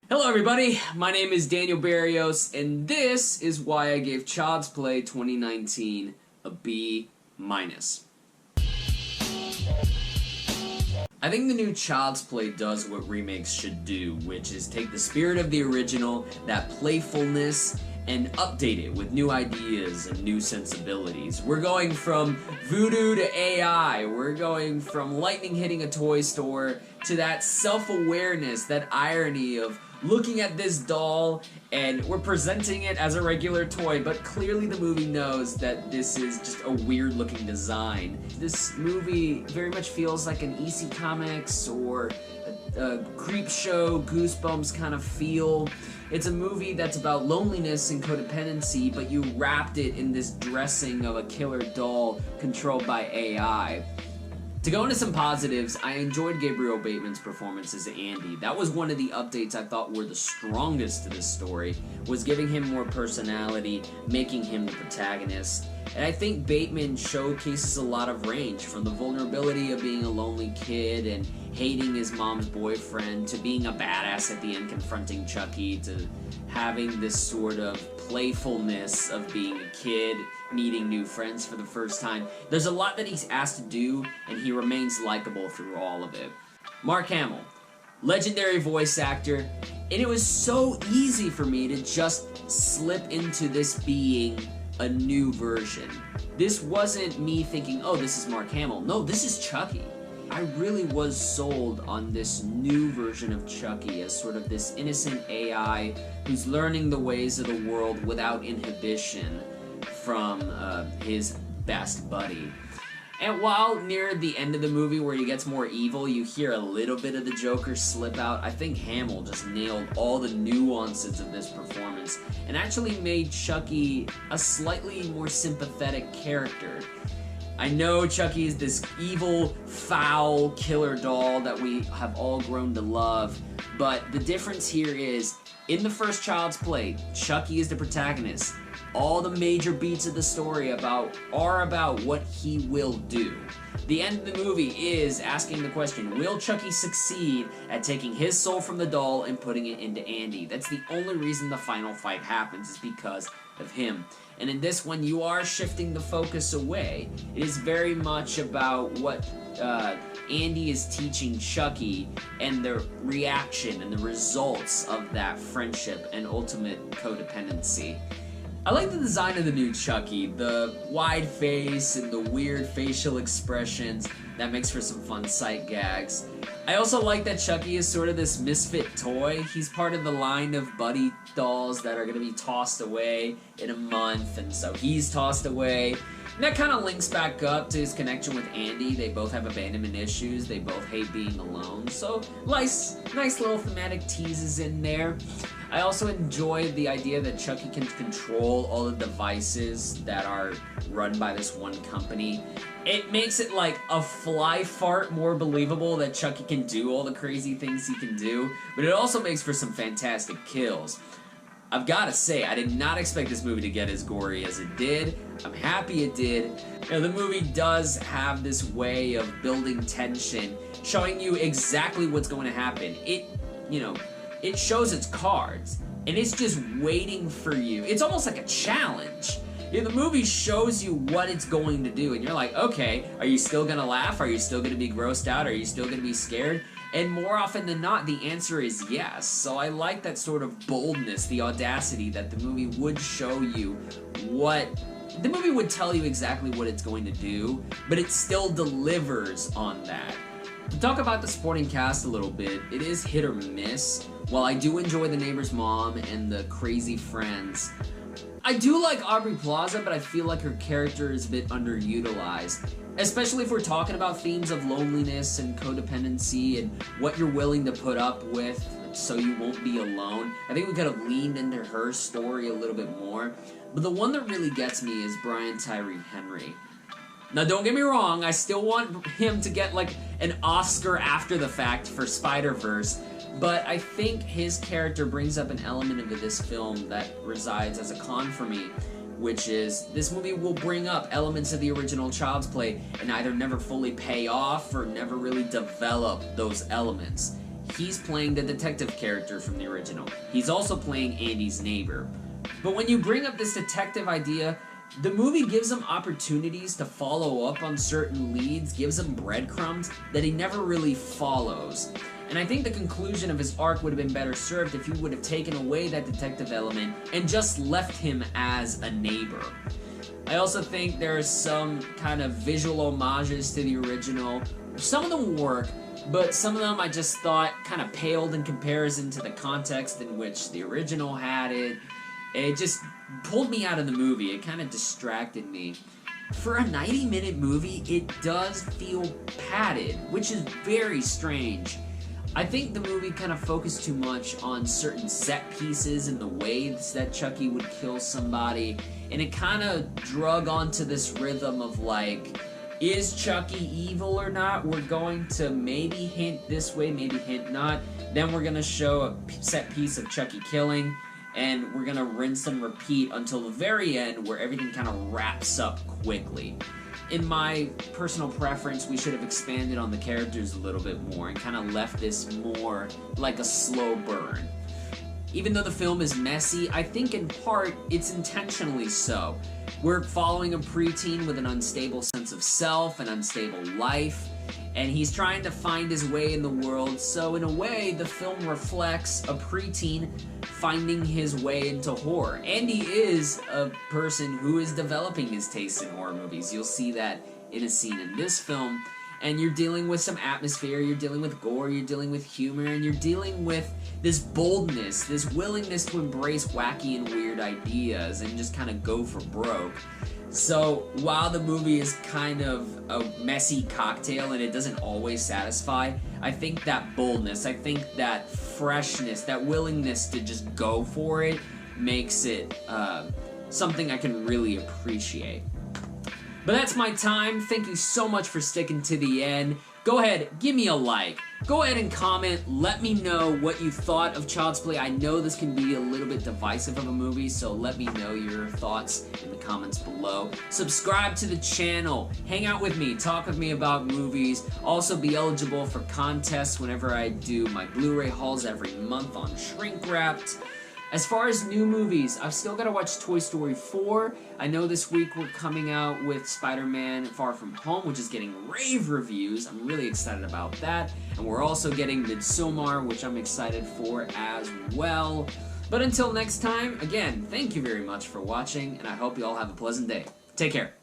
Hello everybody, my name is Daniel Berrios, and this is why I gave Child's Play 2019 a B-. I think the new Child's Play does what remakes should do, which is take the spirit of the original, that playfulness, and update it with new ideas and new sensibilities. We're going from voodoo to AI, we're going from lightning hitting a toy store to that self-awareness, that irony of looking at this doll and we're presenting it as a regular toy, but clearly the movie knows that this is just a weird looking design. This movie very much feels like an EC Comics or a Creep Show, Goosebumps kind of feel. It's a movie that's about loneliness and codependency, but you wrapped it in this dressing of a killer doll controlled by AI. To go into some positives, I enjoyed Gabriel Bateman's performance as Andy. That was one of the updates I thought were the strongest to this story, was giving him more personality, making him the protagonist. And I think Bateman showcases a lot of range, from the vulnerability of being a lonely kid and hating his mom's boyfriend, to being a badass at the end confronting Chucky, to having this sort of playfulness of being a kid, meeting new friends for the first time. There's a lot that he's asked to do, and he remains likable through all of it. Mark Hamill, legendary voice actor, and it was so easy for me to just slip into this being a new version. This wasn't me thinking, oh, this is Mark Hamill. No, this is Chucky. I really was sold on this new version of Chucky as sort of this innocent AI who's learning the ways of the world without inhibition from his best buddy. And while near the end of the movie where he gets more evil, you hear a little bit of the Joker slip out, I think Hamill just nailed all the nuances of this performance and actually made Chucky a slightly more sympathetic character. I know Chucky is this evil, foul killer doll that we have all grown to love, but the difference here is, in the first Child's Play, Chucky is the protagonist. All the major beats of the story are about what he will do. The end of the movie is asking the question, will Chucky succeed at taking his soul from the doll and putting it into Andy? That's the only reason the final fight happens, is because of him. And in this one, you are shifting the focus away. It is very much about what Andy is teaching Chucky and the reaction and the results of that friendship and ultimate codependency. I like the design of the new Chucky, the wide face and the weird facial expressions. That makes for some fun sight gags. I also like that Chucky is sort of this misfit toy. He's part of the line of buddy dolls that are going to be tossed away in a month, and so he's tossed away. And that kind of links back up to his connection with Andy. They both have abandonment issues. They both hate being alone. So nice little thematic teases in there. I also enjoy the idea that Chucky can control all the devices that are run by this one company. It makes it like a fly fart more believable that Chucky can do all the crazy things he can do, but it also makes for some fantastic kills. I've gotta say, I did not expect this movie to get as gory as it did. I'm happy it did. You know, the movie does have this way of building tension, showing you exactly what's going to happen. It shows its cards, and it's just waiting for you. It's almost like a challenge. The movie shows you what it's going to do, and you're like, okay, are you still gonna laugh? Are you still gonna be grossed out? Are you still gonna be scared? And more often than not, the answer is yes. So I like that sort of boldness, the audacity that the movie would show you the movie would tell you exactly what it's going to do, but it still delivers on that. To talk about the supporting cast a little bit, it is hit or miss. While I do enjoy the neighbor's mom and the crazy friends, I do like Aubrey Plaza, but I feel like her character is a bit underutilized. Especially if we're talking about themes of loneliness and codependency and what you're willing to put up with so you won't be alone. I think we could have leaned into her story a little bit more. But the one that really gets me is Brian Tyree Henry. Now, don't get me wrong, I still want him to get like an Oscar after the fact for Spider-Verse, but I think his character brings up an element of this film that resides as a con for me, which is this movie will bring up elements of the original Child's Play and either never fully pay off or never really develop those elements. he's playing the detective character from the original. He's also playing Andy's neighbor. But when you bring up this detective idea, the movie gives him opportunities to follow up on certain leads, gives him breadcrumbs that he never really follows. And I think the conclusion of his arc would have been better served if he would have taken away that detective element and just left him as a neighbor. I also think there are some kind of visual homages to the original. Some of them work, but some of them I just thought kind of paled in comparison to the context in which the original had it. It just pulled me out of the movie. It kind of distracted me. For a 90-minute movie, it does feel padded, which is very strange. I think the movie kind of focused too much on certain set pieces and the ways that Chucky would kill somebody, and it kind of drug onto this rhythm of like, is Chucky evil or not? We're going to maybe hint this way, maybe hint not. Then we're going to show a set piece of Chucky killing, and we're going to rinse and repeat until the very end where everything kind of wraps up quickly. In my personal preference, we should have expanded on the characters a little bit more and kind of left this more like a slow burn. Even though the film is messy, I think in part it's intentionally so. We're following a preteen with an unstable sense of self, an unstable life, and he's trying to find his way in the world, so in a way, the film reflects a preteen finding his way into horror. Andy is a person who is developing his taste in horror movies. You'll see that in a scene in this film, and you're dealing with some atmosphere, you're dealing with gore, you're dealing with humor, and you're dealing with this boldness, this willingness to embrace wacky and weird ideas and just kind of go for broke. So, while the movie is kind of a messy cocktail and it doesn't always satisfy, I think that boldness, I think that freshness, that willingness to just go for it makes it something I can really appreciate. But that's my time. Thank you so much for sticking to the end. Go ahead, give me a like. Go ahead and comment. Let me know what you thought of Child's Play. I know this can be a little bit divisive of a movie, so let me know your thoughts in the comments below. Subscribe to the channel. Hang out with me. Talk with me about movies. Also be eligible for contests whenever I do my Blu-ray hauls every month on Shrink Wrapped. As far as new movies, I've still got to watch Toy Story 4. I know this week we're coming out with Spider-Man Far From Home, which is getting rave reviews. I'm really excited about that. And we're also getting Midsommar, which I'm excited for as well. But until next time, again, thank you very much for watching, and I hope you all have a pleasant day. Take care.